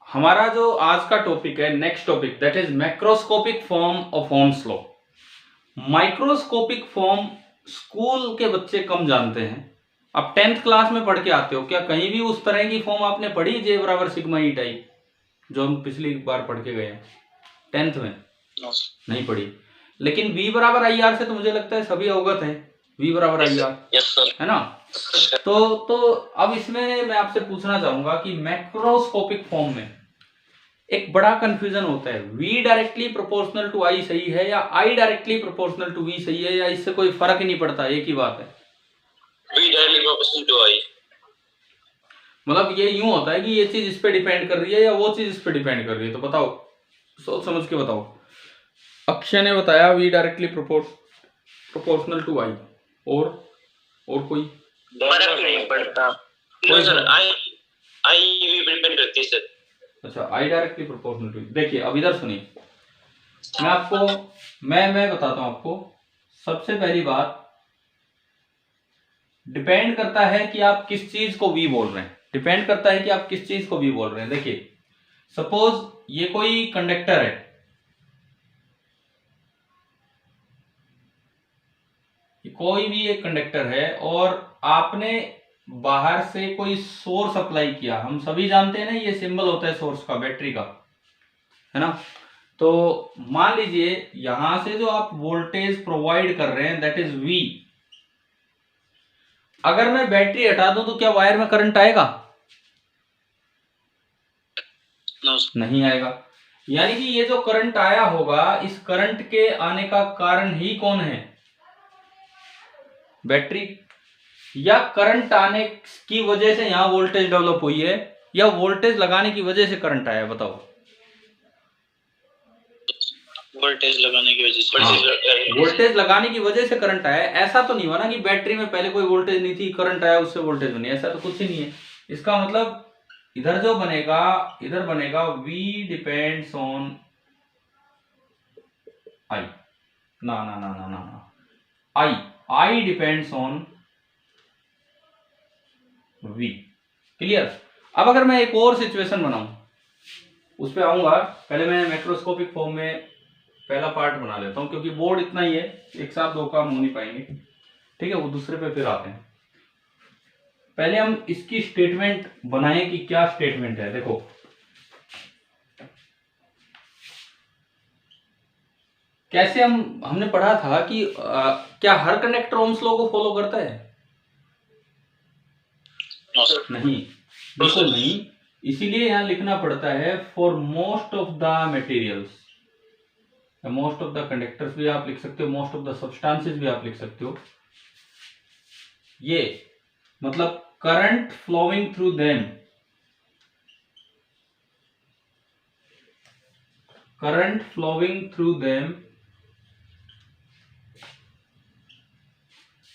हमारा जो आज का टॉपिक है, next topic, that is macroscopic form of Ohm's law. Microscopic form school के बच्चे कम जानते हैं। आप 10th क्लास में पढ़ के आते हो, क्या कहीं भी उस तरह की फॉर्म आपने पढ़ी, जे बराबर सिग्मा ई टाइप, जो हम पिछली बार पढ़ के गए हैं 10th में? नहीं पढ़ी। लेकिन V बराबर आई आर से तो मुझे लगता है सभी अवगत हैं। V बराबर आई आर, है ना? तो अब इसमें मैं आपसे पूछना चाहूंगा कि मैक्रोस्कोपिक फॉर्म में एक बड़ा कंफ्यूजन होता है, V directly proportional to I सही है या I directly proportional to V सही है, या इससे कोई फर्क ही नहीं पड़ता, एक ही बात है? V directly proportional to I, मतलब ये यूं होता है कि ये चीज इस पे डिपेंड कर रही है या वो चीज इस पे डिपेंड कर रही है। तो बताओ, सोच समझ के बताओ। अक्षय ने बताया V directly proportional to I, और कोई फर्क नहीं पड़ता। नो सर, I भी डिपेंड करती है सर। अच्छा, I डायरेक्टली प्रोपोर्शनल टू। देखिए अब इधर सुनिए, मैं आपको मैं बताता हूं आपको। सबसे पहली बात, डिपेंड करता है कि आप किस चीज को V बोल रहे हैं। डिपेंड करता है कि आप किस चीज को V बोल रहे हैं। देखिए सपोज ये कोई कंडक्टर है, कोई भी एक कंडक्टर है, और आपने बाहर से कोई सोर्स अप्लाई किया। हम सभी जानते हैं ना, ये सिंबल होता है सोर्स का, बैटरी का, है ना? तो मान लीजिए यहां से जो आप वोल्टेज प्रोवाइड कर रहे हैं, दैट इज V। अगर मैं बैटरी हटा दूं तो क्या वायर में करंट आएगा? नहीं आएगा। यानी कि ये जो करंट आया होगा, इस करंट के आने का कारण ही कौन है? बैटरी। या करंट आने की वजह से यहां वोल्टेज डेवलप हुई है, या वोल्टेज लगाने की वजह से करंट आया? बताओ। वोल्टेज लगाने की वजह से। वोल्टेज लगाने की वजह से करंट आया। ऐसा तो नहीं हुआ ना कि बैटरी में पहले कोई वोल्टेज नहीं थी, करंट आया उससे वोल्टेज बनी, ऐसा तो कुछ ही नहीं है। इसका मतलब इधर जो बनेगा, इधर बनेगा V डिपेंड्स ऑन I। ना ना ना ना ना, I depends on V। Clear? अब अगर मैं एक और सिचुएशन बनाऊं, उस पर आऊंगा। पहले मैं मैक्रोस्कोपिक फॉर्म में पहला पार्ट बना लेता हूं, क्योंकि बोर्ड इतना ही है, एक साथ दो काम हो नहीं पाएंगे। ठीक है, वो दूसरे पे फिर आते हैं। पहले हम इसकी स्टेटमेंट बनाएं कि क्या स्टेटमेंट है। देखो कैसे हमने पढ़ा था कि क्या हर कंडक्टर ओह्म्स लॉ को फॉलो करता है? नहीं, बिल्कुल नहीं। इसीलिए यहां लिखना पड़ता है for most of the materials. Most of the conductors भी आप लिख सकते हो, मोस्ट ऑफ द सब्सटेंसेस भी आप लिख सकते हो। ये मतलब current flowing through them, current flowing through them,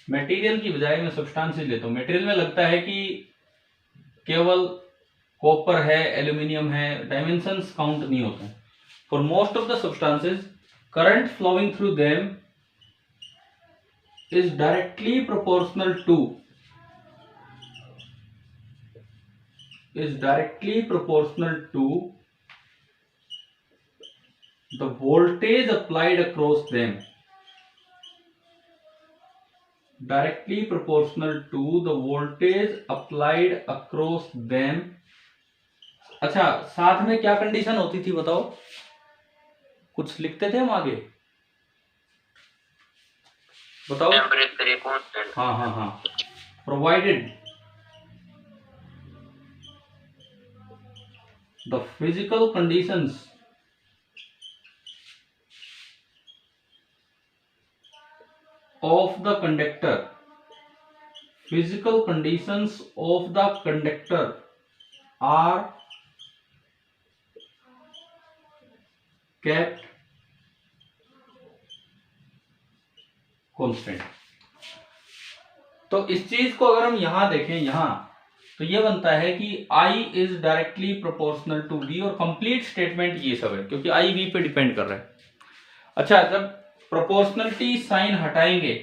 material की बजाय मैं सब्सटेंसेस लेता हूं। मटेरियल में लगता है कि केवल कॉपर है, एल्यूमिनियम है, डायमेंशंस काउंट नहीं होते। For most of the substances current flowing through them is directly proportional to the voltage applied across them, directly proportional to the voltage applied across them। अच्छा, साथ में क्या कंडीशन होती थी बताओ? कुछ लिखते थे हम आगे, बताओ। हाँ, provided the physical conditions of the conductor, physical conditions of the conductor are kept constant। तो इस चीज को अगर हम यहां देखें, यहां तो ये बनता है कि I is directly proportional to V, और कंप्लीट स्टेटमेंट ये सब है क्योंकि I V पे डिपेंड कर रहा है। अच्छा, जब प्रोपोर्शनलिटी साइन हटाएंगे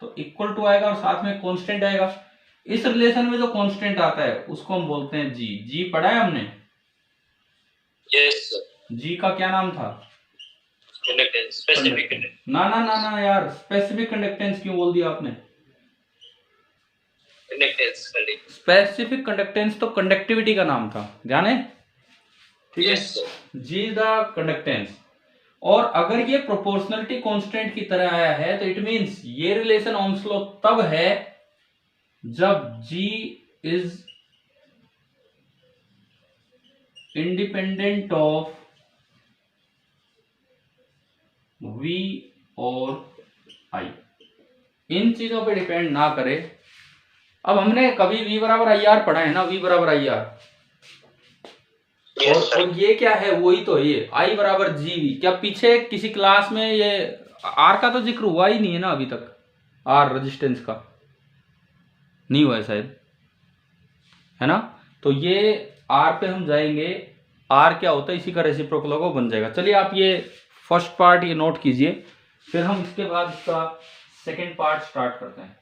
तो इक्वल टू आएगा और साथ में कांस्टेंट आएगा। इस रिलेशन में जो कांस्टेंट आता है उसको हम बोलते हैं G। G पढ़ा है हमने? Yes, sir. जी का क्या नाम था? Conductance, specific conductance. ना ना ना ना यार, स्पेसिफिक कंडक्टेंस क्यों बोल दिया आपने? Conductance, conductance. स्पेसिफिक कंडक्टेंस तो कंडक्टिविटी का नाम था, ध्यान है? ठीक है, Yes, sir. G the conductance. और अगर ये प्रोपोर्शनलिटी कांस्टेंट की तरह आया है तो इट मींस ये रिलेशन ओम्स लॉ तब है जब G is independent of V और I, इन चीजों पे डिपेंड ना करे। अब हमने कभी V बराबर आई आर पढ़ा है ना, V बराबर आई आर, Yes, sir. और ये क्या है, वही तो है ये I बराबर GV। क्या पीछे किसी क्लास में ये R का तो जिक्र हुआ ही नहीं है ना अभी तक? R रेजिस्टेंस का नहीं हुआ है शायद, है ना? तो ये R पे हम जाएंगे, R क्या होता है, इसी का रेसिप्रोकल होगा, बन जाएगा। चलिए आप ये फर्स्ट पार्ट ये नोट कीजिए, फिर हम इसके बाद इसका सेकेंड पार्ट स्टार्ट करते हैं।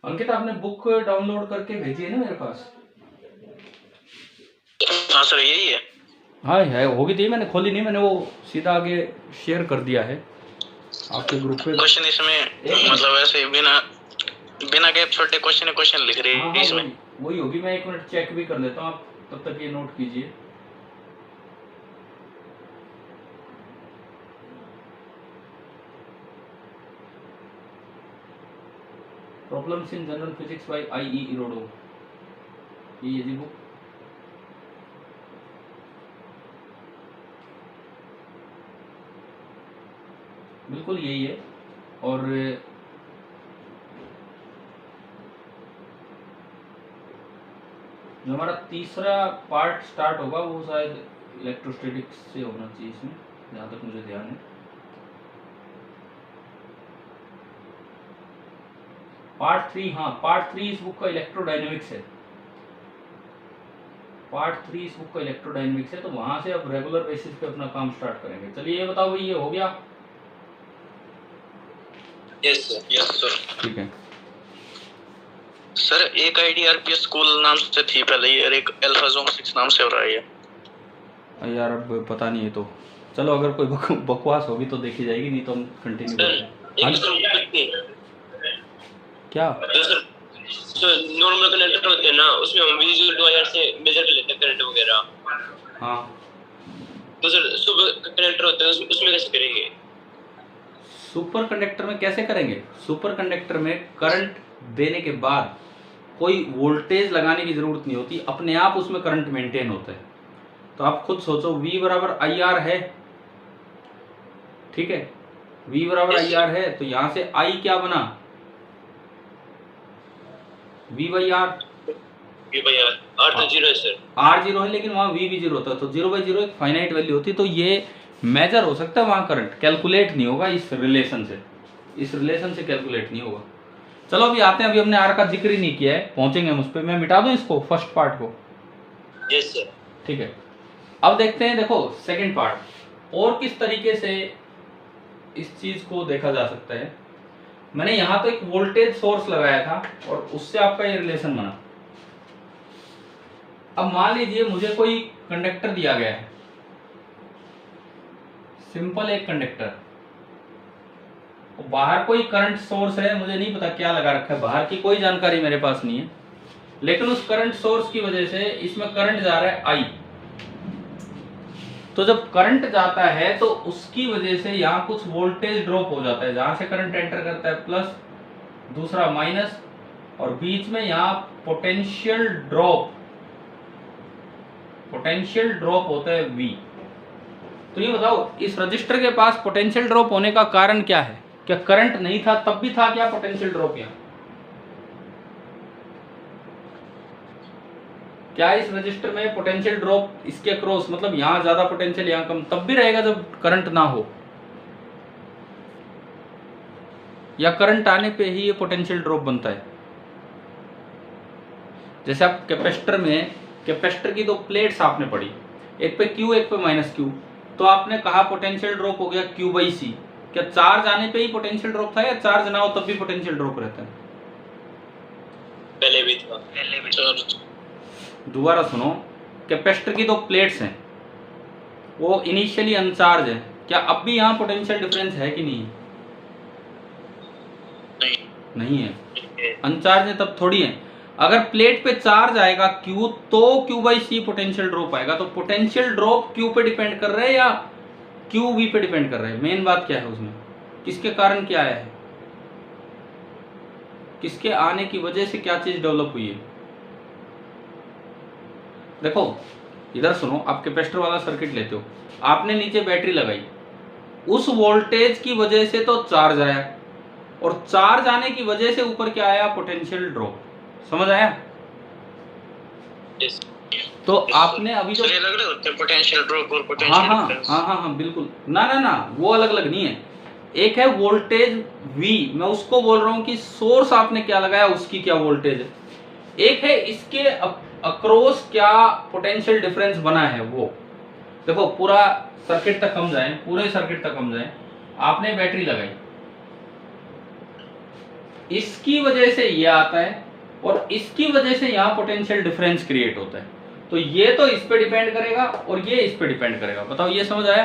अंकित आपने बुक डाउनलोड करके भेजी है ना मेरे पास? हाँ सर, यही है। हाँ है, होगी थी, मैंने खोली नहीं, मैंने वो सीधा आगे शेयर कर दिया है आपके ग्रुप पे। क्वेश्चन इसमें मतलब ऐसे बिना गैप छोटे क्वेश्चन लिख रहे हैं इसमें। वही होगी, मैं एक मिनट चेक भी कर लेता हूँ, आप तब तक ये नोट कीजिए। Problems in general physics bye I.E. इरोडो, ये जी बुक। बिल्कुल यही है। और जो हमारा तीसरा पार्ट स्टार्ट होगा वो शायद इलेक्ट्रोस्टैटिक्स से होना चाहिए इसमें, जहाँ तक मुझे ध्यान है। पार्ट 3, हाँ पार्ट 3 इस बुक का इलेक्ट्रोडायनेमिक्स है। पार्ट 3 इस बुक का इलेक्ट्रोडायनेमिक्स है, तो वहां से अब रेगुलर बेसिस पे अपना काम स्टार्ट करेंगे। चलिए ये बताओ भाई, ये हो गया? Yes sir. ठीक है सर, एक IDRPS स्कूल नाम से थी पहले ये, और एक अल्फा जोन 6 नाम से हो रहा है ये। यार अब पता नहीं है, तो चलो अगर कोई बकवास होगी तो देखी जाएगी, नहीं तो हम कंटिन्यू करते हैं। क्या? तो नॉर्मल कनेक्टर होते हैं ना, उसमें हम विजुअल वायर से मेजर लेते हैं करंट वगैरह। हाँ, तो सर सुपर कनेक्टर होते हैं, उसमें कैसे करेंगे? सुपर कंडक्टर में कैसे करेंगे? सुपर कंडक्टर में करंट देने के बाद कोई वोल्टेज लगाने की जरूरत नहीं होती, अपने आप उसमें करंट मेंटेन होता है। तो आप खुद सोचो, V बराबर आई आर है, ठीक है, V बराबर आई आर है, तो यहां से I क्या बना? V by are. R तो 0 है सर। R 0 है, लेकिन वहां V भी 0 होता है, तो 0/0 एक फाइनाइट वैल्यू होती है, तो ये मेजर हो सकता है वहां, करंट कैलकुलेट नहीं होगा इस रिलेशन से कैलकुलेट नहीं होगा। चलो अभी आते हैं, अभी हमने R का जिक्र ही नहीं किया है, पहुंचेंगे हम उस पर। मैं मिटा दूं इसको, फर्स्ट पार्ट को? Yes sir. ठीक है, अब देखते हैं, देखो सेकंड पार्ट और किस तरीके से इस चीज को देखा जा सकता है। मैंने यहां तो एक वोल्टेज सोर्स लगाया था और उससे आपका ये रिलेशन बना। अब मान लीजिए मुझे कोई कंडक्टर दिया गया है, सिंपल एक कंडक्टर, बाहर कोई करंट सोर्स है, मुझे नहीं पता क्या लगा रखा है, बाहर की कोई जानकारी मेरे पास नहीं है, लेकिन उस करंट सोर्स की वजह से इसमें करंट जा रहा है I, तो जब करंट जाता है तो उसकी वजह से यहाँ कुछ वोल्टेज ड्रॉप हो जाता है, जहां से करंट एंटर करता है प्लस, दूसरा माइनस, और बीच में यहाँ पोटेंशियल ड्रॉप होता है V। तो ये बताओ इस रजिस्टर के पास पोटेंशियल ड्रॉप होने का कारण क्या है? क्या करंट नहीं था तब भी था क्या पोटेंशियल ड्रॉप? यहाँ क्या इस रजिस्टर में पोटेंशियल ड्रॉप इसके अक्रॉस, मतलब यहां ज्यादा पोटेंशियल यहां कम, तब भी रहेगा जब करंट ना हो, या करंट आने पे ही ये पोटेंशियल ड्रॉप बनता है? जैसे आप कैपेसिटर की दो प्लेट्स आपने पढ़ी, एक पे Q एक पे माइनस Q, तो आपने कहा पोटेंशियल ड्रॉप हो गया Q/C। क्या चार्ज आने पे ही पोटेंशियल ड्रॉप था या चार्ज ना हो तब भी पोटेंशियल ड्रॉप रहता है? पहले भी था। दोबारा सुनो, कैपेसिटर की दो प्लेट्स हैं, वो इनिशियली अनचार्ज है, क्या अब भी यहाँ पोटेंशियल डिफरेंस है कि नहीं? नहीं है, अनचार्ज है तब थोड़ी है। अगर प्लेट पे चार्ज आएगा Q तो Q/C पोटेंशियल ड्रॉप आएगा। तो पोटेंशियल ड्रॉप Q पे डिपेंड कर रहा है या QV पे डिपेंड कर रहा है? मेन बात क्या है उसमें, किसके कारण क्या आया है, किसके आने की वजह से क्या चीज डेवलप हुई है? देखो इधर सुनो, आप कैपेसिटर वाला सर्किट लेते हो, आपने नीचे बैटरी लगाई, उस वोल्टेज की वजह से तो चार्ज आया, और चार्ज आने की वजह से ऊपर क्या आया, पोटेंशियल ड्रॉप। समझ आया? तो आपने अभी जो अलग अलग होते हैं पोटेंशियल ड्रॉप और पोटेंशियल डिफरेंस। हाँ बिल्कुल, ना वो अलग अलग नहीं है। एक है वोल्टेज V, मैं उसको बोल रहा हूं कि सोर्स आपने क्या लगाया उसकी क्या वोल्टेज है। एक है इसके अक्रॉस क्या पोटेंशियल डिफरेंस बना है वो। देखो पूरा सर्किट तक हम जाएं, पूरे सर्किट तक हम जाएं, आपने बैटरी लगाई, इसकी वजह से ये आता है और इसकी वजह से यहाँ पोटेंशियल डिफरेंस क्रिएट होता है। तो ये तो इस पे डिपेंड करेगा और ये इस पे डिपेंड करेगा। बताओ ये समझ आया?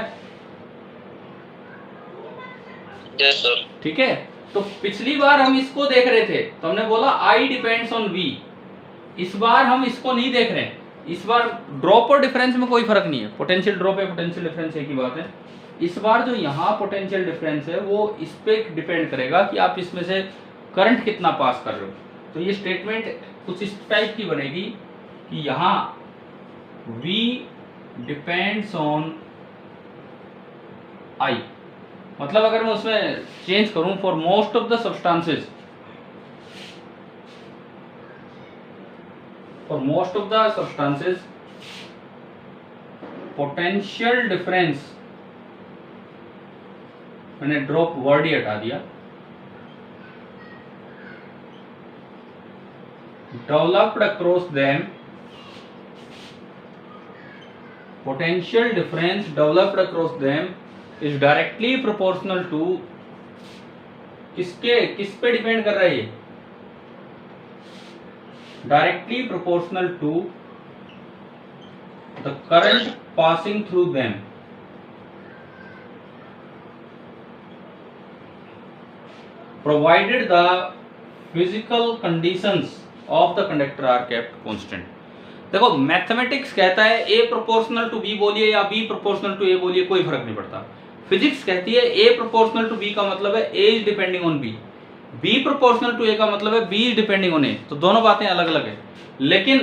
Yes sir. ठीक है, तो पिछली बार हम इसको देख रहे थे तो हमने बोला I डिपेंड्स ऑन V। इस बार हम इसको नहीं देख रहे हैं, इस बार ड्रॉप और डिफरेंस में कोई फर्क नहीं है, पोटेंशियल ड्रॉप या पोटेंशियल डिफरेंस एक ही बात है। इस बार जो यहाँ पोटेंशियल डिफरेंस है वो इस पे डिपेंड करेगा कि आप इसमें से करंट कितना पास कर रहे हो। तो ये स्टेटमेंट कुछ इस टाइप की बनेगी कि यहाँ V डिपेंड्स ऑन I, मतलब अगर मैं उसमें चेंज करूं, for most of the substances, potential difference, मैंने ड्रॉप वर्ड ही हटा दिया, developed across them, potential difference developed across them is directly proportional to, किस पे डिपेंड कर रहा है ये, directly proportional to the current passing through them, provided the physical conditions of the conductor are kept constant। देखो mathematics कहता है A proportional to B बोलिए या B प्रोपोर्शनल टू A बोलिए, कोई फर्क नहीं पड़ता। फिजिक्स कहती है A प्रोपोर्शनल टू B का मतलब है A is depending on B, B proportional to A का मतलब है B is depending on A। तो दोनों बातें अलग अलग है, लेकिन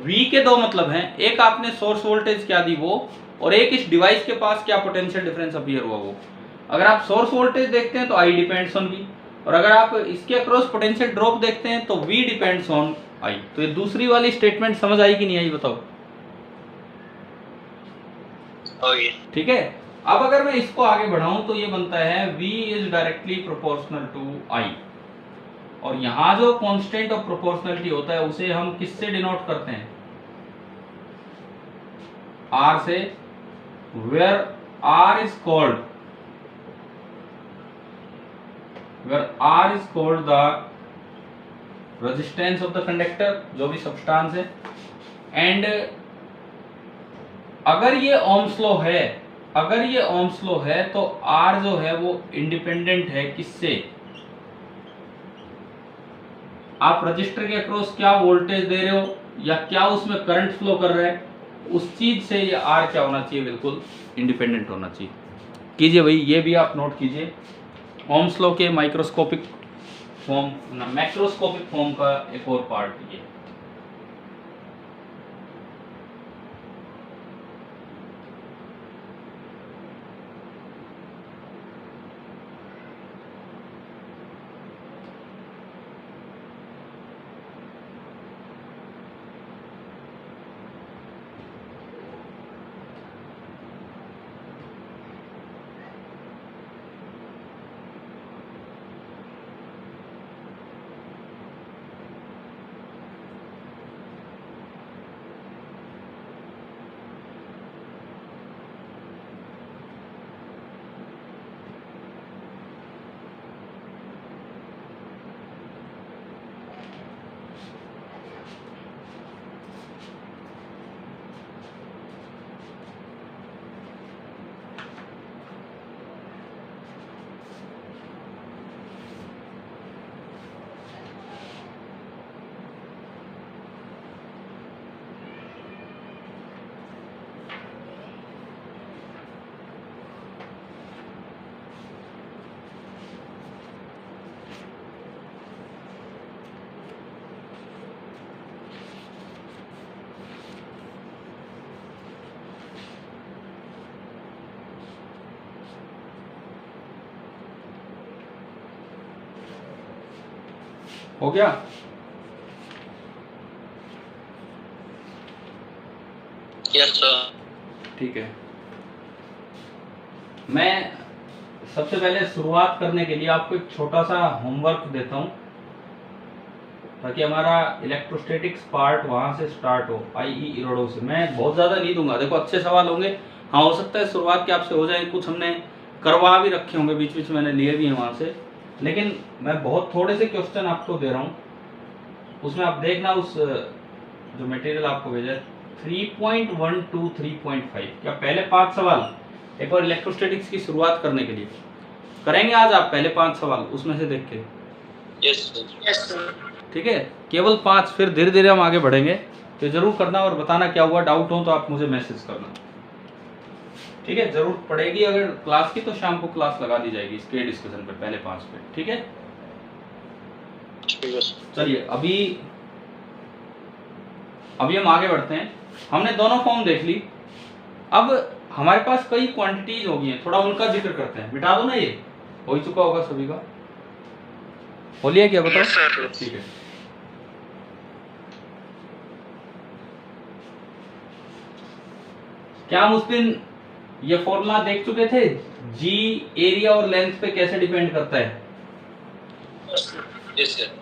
V के दो मतलब हैं, एक आपने सोर्स वोल्टेज क्या दी वो, और एक इस डिवाइस के पास क्या पोटेंशियल डिफरेंस अपीयर हुआ वो। अगर आप सोर्स वोल्टेज देखते हैं तो I डिपेंड्स ऑन V, और अगर आप इसके अक्रॉस पोटेंशियल ड्रॉप देखते हैं तो V डिपेंड्स ऑन I। तो ये दूसरी वाली स्टेटमेंट समझ आई कि नहीं आई बताओ? ठीक है, अब अगर मैं इसको आगे बढ़ाऊं तो ये बनता है V is directly proportional to I, और यहां जो कांस्टेंट ऑफ प्रोपोर्शनलिटी होता है उसे हम किससे डिनोट करते हैं, R से, where R is called the resistance of the conductor, जो भी सब्सटेंस है, एंड अगर ये ओम्स लॉ है तो R जो है वो इंडिपेंडेंट है किससे, आप रजिस्टर के अक्रॉस क्या वोल्टेज दे रहे हो या क्या उसमें करंट फ्लो कर रहा है, उस चीज से ये आर क्या होना चाहिए, बिल्कुल इंडिपेंडेंट होना चाहिए। कीजिए भाई, ये भी आप नोट कीजिए, ओम्स लॉ के माइक्रोस्कोपिक फॉर्म ना मैक्रोस्कोपिक फॉर्म का एक और पार्ट ये। हो गया? Yes sir. ठीक है, मैं सबसे पहले शुरुआत करने के लिए आपको एक छोटा सा होमवर्क देता हूं, ताकि हमारा इलेक्ट्रोस्टैटिक्स पार्ट वहां से स्टार्ट हो, आई.ई. इरोडो से। मैं बहुत ज़्यादा नहीं दूंगा, देखो अच्छे सवाल होंगे, हाँ हो सकता है शुरुआत के आपसे हो जाए, कुछ हमने करवा भी रखे होंगे, बीच बीच मैंने लिए भी हैं वहाँ से, लेकिन मैं बहुत थोड़े से क्वेश्चन आपको दे रहा हूँ, उसमें आप देखना उस जो मटेरियल आपको भेजा है 3.1 to 3.5, क्या पहले 5 सवाल एक बार इलेक्ट्रोस्टैटिक्स की शुरुआत करने के लिए करेंगे आज आप, पहले 5 सवाल उसमें से देख के। Yes sir. ठीक है, केवल 5, फिर धीरे धीरे हम आगे बढ़ेंगे, तो जरूर करना और बताना क्या हुआ, डाउट हो तो आप मुझे मैसेज करना। ठीक है, जरूरत पड़ेगी अगर क्लास की तो शाम को क्लास लगा दी जाएगी इसके डिस्कशन पे, पहले 5 पे। ठीक है, चलिए अभी हम आगे बढ़ते हैं। हमने दोनों फॉर्म देख ली, अब हमारे पास कई क्वांटिटीज हो गई हैं, थोड़ा उनका जिक्र करते हैं। मिटा दो ना, ये हो ही चुका होगा सभी का, बोलिए क्या बताओ। ठीक है, क्या हम उस दिन ये फॉर्मूला देख चुके थे, जी एरिया और लेंथ पे कैसे डिपेंड करता है? Yes sir.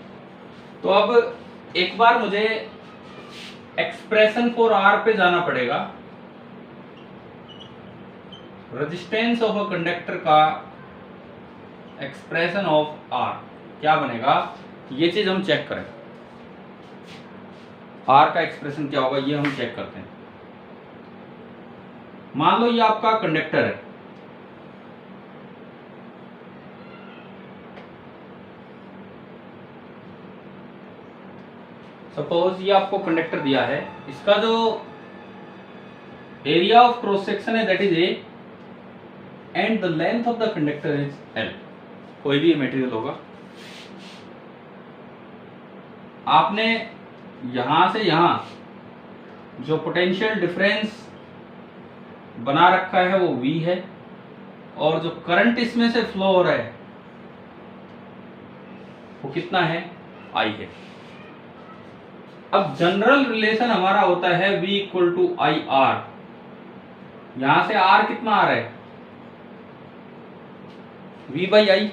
तो अब एक बार मुझे एक्सप्रेशन फॉर आर पे जाना पड़ेगा, रेजिस्टेंस ऑफ अ कंडक्टर का एक्सप्रेशन ऑफ आर क्या बनेगा, ये चीज हम चेक करें, आर का एक्सप्रेशन क्या होगा ये हम चेक करते हैं। मान लो ये आपका कंडक्टर है, सपोज ये आपको कंडक्टर दिया है, इसका जो एरिया ऑफ क्रॉस सेक्शन है that is a, and the length of the conductor is L, कोई भी मटेरियल होगा। आपने यहां से यहां जो पोटेंशियल डिफरेंस बना रखा है वो V है, और जो करंट इसमें से फ्लो हो रहा है वो कितना है, I है। अब जनरल रिलेशन हमारा होता है V equal to I R, यहां से R कितना आ रहा है, V बाई आई।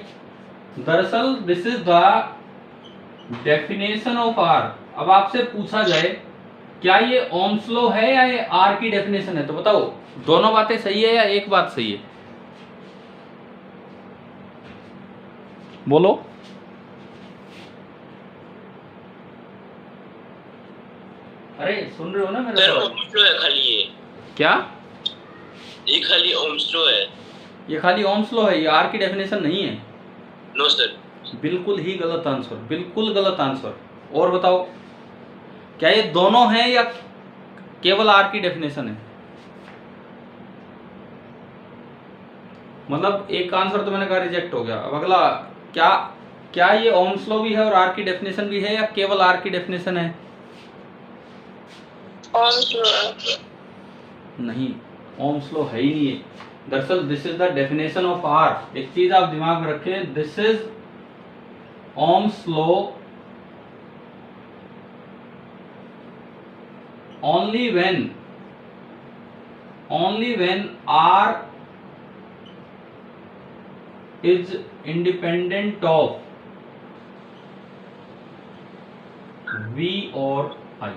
दरअसल this is the definition of R। अब आपसे पूछा जाए क्या ये ओम्स लॉ है या ये R की डेफिनेशन है, तो बताओ दोनों बातें सही है या एक बात सही है, बोलो। अरे सुन रहे हो ना मेरा सर? ओम्स लॉ है खाली ये। क्या? ये खाली ओम्स लॉ है। ये खाली ओम्स लॉ है, ये आर की डेफिनेशन नहीं है। No sir. बिल्कुल ही गलत आंसर, बिल्कुल गलत आंसर। और बताओ क्या ये दोनों हैं या केवल आर की डेफिनेशन है। मतलब एक आंसर तो मैंने कहा रिजेक्ट हो गया। अब अगला, क्या क्या ये ओम्स लॉ भी है और आर की डेफिनेशन भी है, या केवल आर की डेफिनेशन है? ओम्स लॉ नहीं, ओम्स लॉ है ही नहीं है। दरअसल this is the definition of R. एक चीज आप दिमाग में रखें, this is Ohm's law only when R is independent of V और I।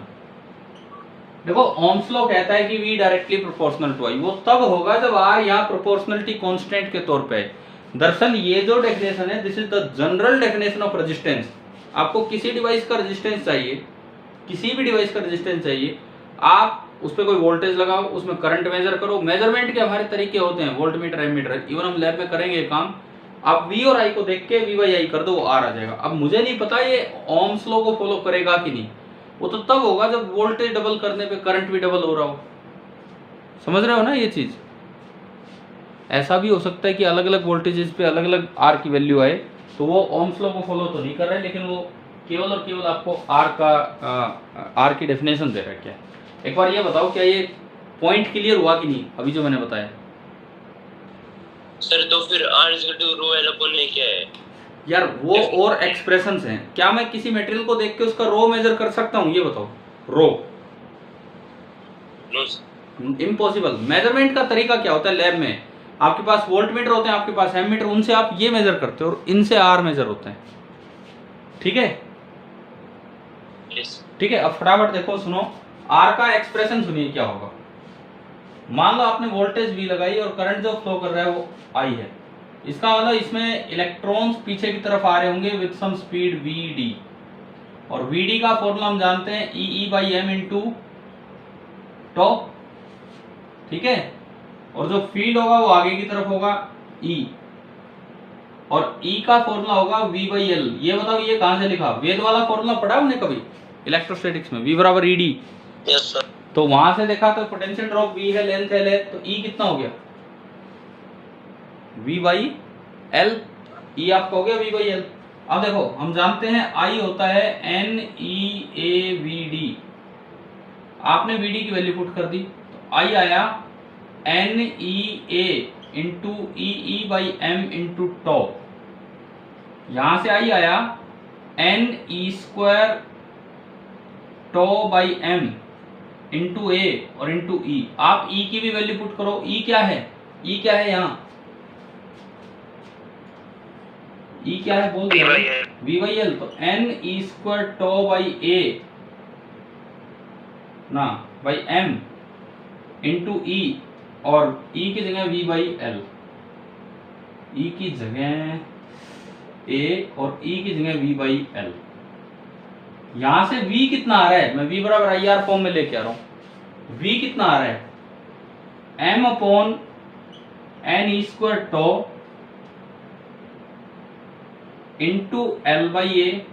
देखो ओम्स लॉ कहता है कि V directly proportional to I, वो तब होगा जब R यहाँ प्रोपोर्शनलिटी कांस्टेंट के तौर पे है। दरअसल ये जो डेफिनेशन है, this is the general definition of resistance. आपको किसी डिवाइस का रेजिस्टेंस चाहिए, किसी भी डिवाइस का रेजिस्टेंस चाहिए, आप उस पर कोई वोल्टेज लगाओ, उसमें करंट मेजर करो। मेजरमेंट के हमारे तरीके होते हैं, वोल्टमीटर, एमीटर, इवन हम लैब में करेंगे काम। आप V और I को देख के V बाई I कर दो, वो R आ जाएगा। अब मुझे नहीं पता ये ओम्स लॉ को फॉलो करेगा कि नहीं, वो तो तब होगा जब वोल्टेज डबल करने पे करंट भी डबल हो रहा हो। समझ रहे हो ना ये चीज? ऐसा भी हो सकता है कि अलग अलग वोल्टेजेस पे अलग अलग R की वैल्यू आए, तो वो ओम्स लॉ को फॉलो तो नहीं कर रहे, लेकिन वो केवल और केवल आपको R की डेफिनेशन दे रहा है। क्या एक बार ये बताओ, क्या ये पॉइंट क्लियर हुआ कि नहीं अभी जो मैंने बताया? सर तो फिर R is equal to rho L upon A क्या है? यार वो और एक्सप्रेशंस हैं। क्या मैं किसी मटेरियल को देख के उसका रो मेजर कर सकता हूँ? ये बताओ। रो इम्पॉसिबल। मेजरमेंट का तरीका क्या होता है? लैब में आपके पास वोल्टमीटर होते हैं, आपके पास एमीटर, उनसे आप ये मेजर करते हो और इनसे आर मेजर होते हैं। ठीक है, ठीक है। अब फटाफट देखो, सुनो, आर का एक्सप्रेशन सुनिए क्या होगा। मान लो आपने वोल्टेज V लगाई और करंट जो फ्लो कर रहा है वो I है। इसका मतलब इसमें इलेक्ट्रॉन्स पीछे की तरफ आ रहे होंगे विद सम स्पीड Vd, और Vd का फॉर्मूला हम जानते हैं E बाई एम इंटू टॉ। ठीक है, और जो फील्ड होगा वो आगे की तरफ होगा E, और E का फॉर्मूला होगा V बाई एल। ये बताओ ये कहां से लिखा? वेद वाला फॉर्मूला पढ़ा हमने कभी इलेक्ट्रोस्टैटिक्स में, V बराबर ED। Yes sir. तो वहां से देखा तो पोटेंशियल ड्रॉप V है, लेंथ L है, तो E कितना हो गया? V by L। E आपका हो गया V बाई L। अब देखो हम जानते हैं I होता है NeAVD। आपने VD की वैल्यू पुट कर दी, तो I आया NeA into E by M into tau. यहां से I आया Ne square tau by M into A और इंटू ई। आप E की भी वैल्यू पुट करो। E क्या है? E क्या है यहाँ? E क्या है बोल दिया? V by L. तो Ne स्क्वायर टॉ बाई ए ना बाई एम इंटू ई, और E की जगह V बाई एल। E की जगह A और E की जगह V बाई एल। यहां से V कितना आ रहा है? मैं V बराबर आई आर फॉर्म में लेके आ रहा हूं। V कितना आ रहा है? M upon N square tau into L by A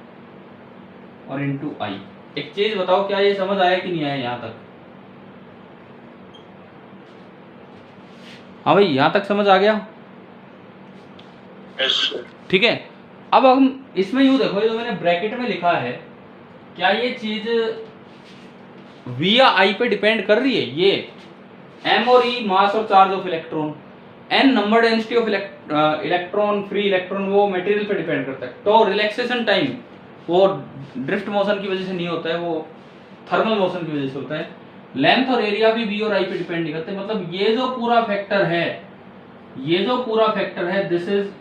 और इंटू आई। एक चीज बताओ, क्या ये समझ आया कि नहीं आया यहां तक? हाँ भाई, यहां तक समझ आ गया? ठीक है। अब हम इसमें यूं देखो, ये जो मैंने ब्रैकेट में लिखा है, क्या ये चीज V या I पे डिपेंड कर रही है? ये M और E मास और charge of electron, N number density of electron, free electron, वो मटेरियल पे डिपेंड करता है। तो रिलैक्सेशन टाइम वो ड्रिफ्ट मोशन की वजह से नहीं होता है, वो थर्मल मोशन की वजह से होता है। लेंथ और एरिया भी V और I पे डिपेंड नहीं करते। मतलब ये जो पूरा फैक्टर है, ये जो पूरा फैक्टर है, this is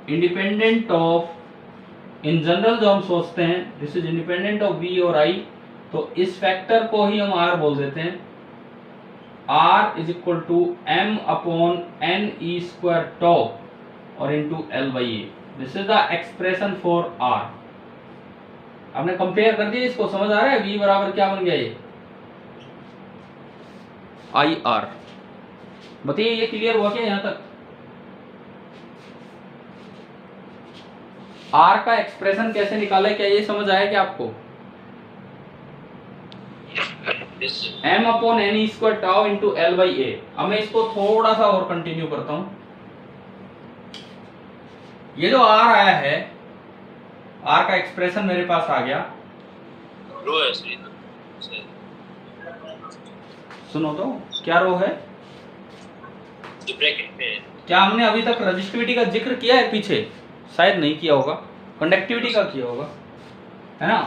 independent of, in general जो हम सोचते हैं, this is independent of V और I। तो इस फैक्टर को ही हम R बोल देते हैं। R is equal to M upon Ne square tau और into L by A. This is the expression for R। आपने कंपेयर कर दिया, इसको समझ आ रहा है? V बराबर क्या बन गया ये? IR। बताइए ये क्लियर हुआ क्या यहां तक? R का एक्सप्रेशन कैसे निकाला है, क्या ये समझ आया क्या आपको? m upon N square tau into L by A. अब मैं इसको थोड़ा सा और कंटिन्यू करता हूं। ये जो r आया है, r का एक्सप्रेशन मेरे पास आ गया, रो है सुनो तो क्या रो है, ब्रैकेट में। क्या हमने अभी तक रजिस्टिविटी का जिक्र किया है पीछे? शायद नहीं किया होगा, कंडक्टिविटी का किया होगा, है ना।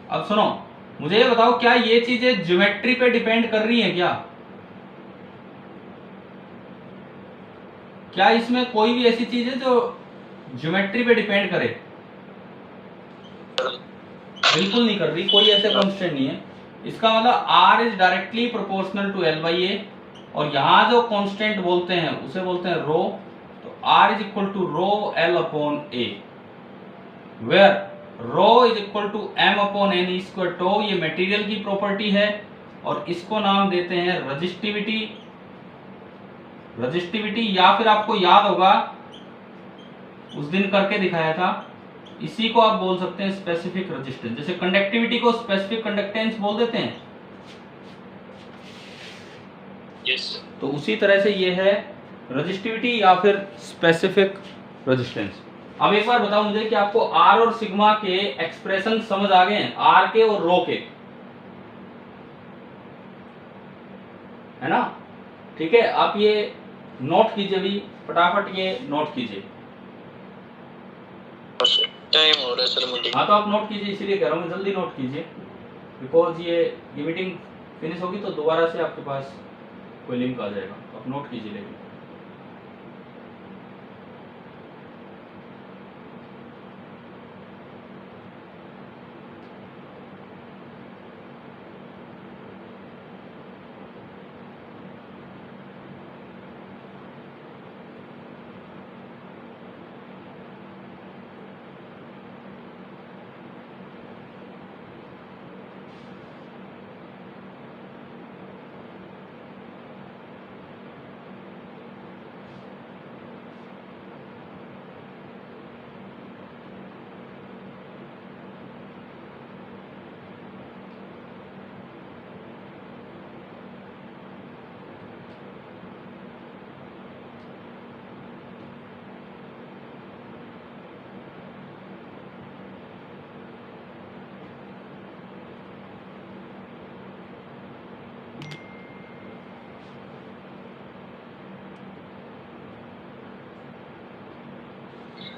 अब सुनो, मुझे ये बताओ, क्या ये चीजें ज्योमेट्री पे डिपेंड कर रही हैं क्या? क्या इसमें कोई भी ऐसी चीज है जो ज्योमेट्री पे डिपेंड करे? बिल्कुल नहीं कर रही, कोई ऐसे कांस्टेंट नहीं है। इसका मतलब r is directly proportional to l by A, और यहाँ जो कांस्टेंट बोलते हैं उसे बोलते हैं रो। तो r is equal to rho l upon A, where rho is equal to m upon N square tau. ये मटेरियल की प्रॉपर्टी है और इसको नाम देते हैं रजिस्टिविटी। रजिस्टिविटी, या फिर आपको याद होगा उस दिन करके दिखाया था, इसी को आप बोल सकते हैं स्पेसिफिक रेजिस्टेंस। जैसे कंडक्टिविटी को स्पेसिफिक कंडक्टेंस बोल देते हैं, यस। तो उसी तरह से ये है रजिस्टिविटी या फिर स्पेसिफिक रेजिस्टेंस। अब एक बार बताओ मुझे कि आपको आर और सिग्मा के एक्सप्रेशन समझ आ गए हैं, आर के और रो के, है ना। ठीक है, आप ये नोट कीजिए, भी फटाफट ये नोट कीजिए। टाइम हो रहा है सर मुझे। हाँ तो आप नोट कीजिए, इसीलिए कह रहा हूँ जल्दी नोट कीजिए, बिकॉज ये मीटिंग फिनिश होगी तो दोबारा से आपके पास कोई लिंक आ जाएगा, तो आप नोट कीजिए लेकिन।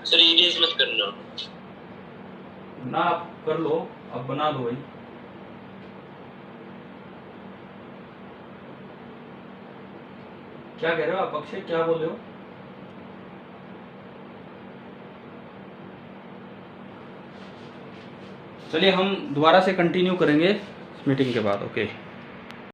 सर इरेज मत करना ना, आप कर लो, अब बना दो भाई। क्या कह रहे हो आप अक्षय, क्या बोल रहे हो? चलिए हम दोबारा से कंटिन्यू करेंगे मीटिंग के बाद, ओके।